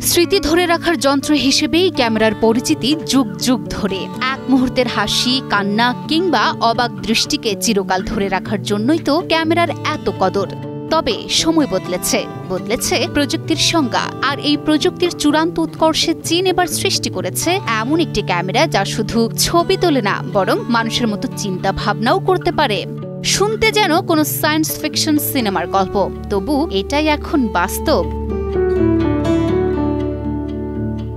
স্মৃতি ধরে রাখার যন্ত্র হিসেবেই ক্যামেরার পরিচিতি যুগ যুগ ধরে। এক মুহূর্তের হাসি, কান্না কিংবা অবাক দৃষ্টিকে চিরকাল ধরে রাখার জন্যই তো ক্যামেরার এত কদর। তবে সময় বদলেছে প্রযুক্তির সংজ্ঞা। আর এই প্রযুক্তির চূড়ান্ত উৎকর্ষে চীন এবার সৃষ্টি করেছে এমন একটি ক্যামেরা যা শুধু ছবি তোলে না, বরং মানুষের মতো চিন্তা ভাবনাও করতে পারে। শুনতে যেন কোনো সায়েন্স ফিকশন সিনেমার গল্প, তবু এটাই এখন বাস্তব।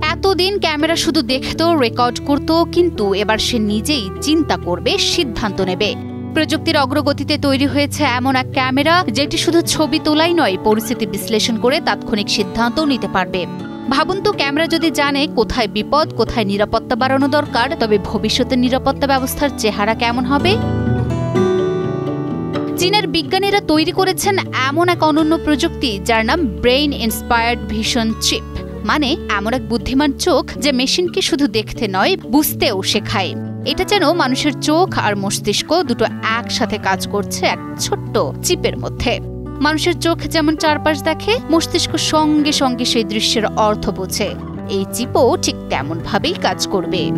এতদিন ক্যামেরা শুধু দেখতো, রেকর্ড করত, কিন্তু এবার সে নিজেই চিন্তা করবে, সিদ্ধান্ত নেবে। প্রযুক্তির অগ্রগতিতে তৈরি হয়েছে এমন এক ক্যামেরা যেটি শুধু ছবি তোলাই নয়, পরিস্থিতি বিশ্লেষণ করে তাৎক্ষণিক সিদ্ধান্তও নিতে পারবে। ভাবুন তো, ক্যামেরা যদি জানে কোথায় বিপদ, কোথায় নিরাপত্তা বাড়ানো দরকার, তবে ভবিষ্যতের নিরাপত্তা ব্যবস্থার চেহারা কেমন হবে? চীনের বিজ্ঞানীরা তৈরি করেছেন এমন এক অনন্য প্রযুক্তি যার নাম ব্রেইন ইন্সপায়ার্ড ভিশন চিপ। মানে এমন এক বুদ্ধিমান চোখ যে মেশিনকে শুধু দেখতে নয়, বুঝতেও শেখায়। এটা যেন মানুষের চোখ আর মস্তিষ্ক দুটো একসাথে কাজ করছে এক ছোট্ট চিপের মধ্যে। মানুষের চোখ যেমন চারপাশ দেখে, মস্তিষ্ক সঙ্গে সঙ্গে সেই দৃশ্যের অর্থ বোঝে। এই চিপও ঠিক তেমন ভাবেই কাজ করবে।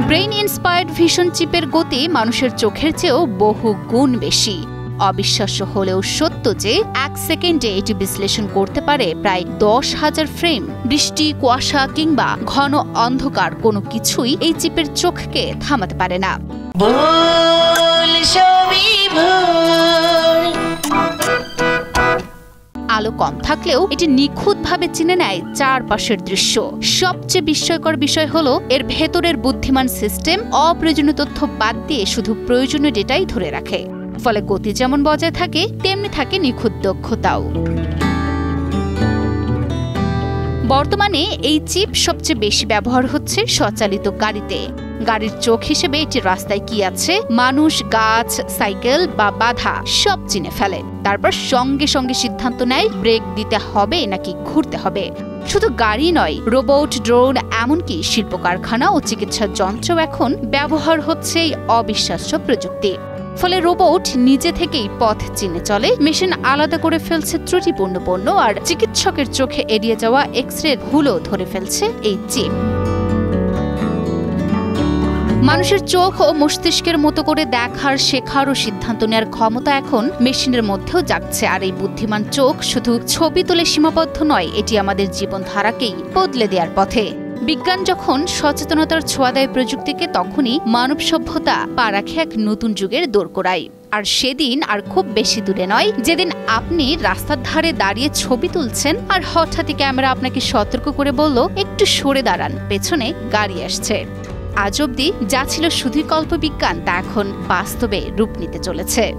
ব্রেইন ইন্সপায়ার্ড ভিশন চিপের গতি মানুষের চোখের চেয়েও বহু গুণ বেশি। অবিশ্বাস্য হলেও সত্য যে 1 সেকেন্ডে এটি বিশ্লেষণ করতে পারে প্রায় 10,000 ফ্রেম। বৃষ্টি, কুয়াশা কিংবা ঘন অন্ধকার কোনো কিছুই এই চিপের চোখকে থামাতে পারে না। আলো কম থাকলেও এটি নিখুঁতভাবে চিনে নেয় চারপাশের দৃশ্য। সবচেয়ে বিস্ময়কর বিষয় হলো এর ভেতরের বুদ্ধিমান সিস্টেম অপ্রয়োজনীয় তথ্য বাদ দিয়ে শুধু প্রয়োজনীয় ডেটাই ধরে রাখে। ফলে গতি যেমন বজায় থাকে, তেমনি থাকে নিখুঁত দক্ষতাও। বর্তমানে এই চিপ সবচেয়ে বেশি ব্যবহার হচ্ছে স্বচালিত গাড়িতে। গাড়ির চোখ হিসেবে এটি রাস্তায় কি আছে, মানুষ, গাছ, সাইকেল বা বাধা সব চিনে ফেলে। তারপর সঙ্গে সঙ্গে সিদ্ধান্ত নেয় ব্রেক দিতে হবে নাকি ঘুরতে হবে। শুধু গাড়ি নয়, রোবট, ড্রোন, এমনকি শিল্প কারখানা ও চিকিৎসা যন্ত্রও এখন ব্যবহার হচ্ছে এই অবিশ্বাস্য প্রযুক্তি। ফলে রোবট নিজে থেকেই পথ চিনে চলে, মেশিন আলাদা করে ফেলছে ত্রুটিপূর্ণ পণ্য, আর চিকিৎসকের চোখে এড়িয়ে যাওয়া এক্স-রে ভুলও ধরে ফেলছে এই চিপ। মানুষের চোখ ও মস্তিষ্কের মতো করে দেখার, শেখার ও সিদ্ধান্ত নেওয়ার ক্ষমতা এখন মেশিনের মধ্যেও জাগছে। আর এই বুদ্ধিমান চোখ শুধু ছবি তুলে সীমাবদ্ধ নয়, এটি আমাদের জীবনধারাকেই বদলে দেওয়ার পথে। বিজ্ঞান যখন সচেতনতার ছোঁয়া দেয় প্রযুক্তিকে, তখনই মানব সভ্যতা পা রাখে এক নতুন যুগের দোরগোড়ায়। আর সেদিন আর খুব বেশি দূরে নয়, যেদিন আপনি রাস্তার ধারে দাঁড়িয়ে ছবি তুলছেন আর হঠাৎই ক্যামেরা আপনাকে সতর্ক করে বলল, একটু সরে দাঁড়ান, পেছনে গাড়ি আসছে। আজ অবধি যা ছিল শুধুই কল্পবিজ্ঞান, তা এখন বাস্তবে রূপ নিতে চলেছে।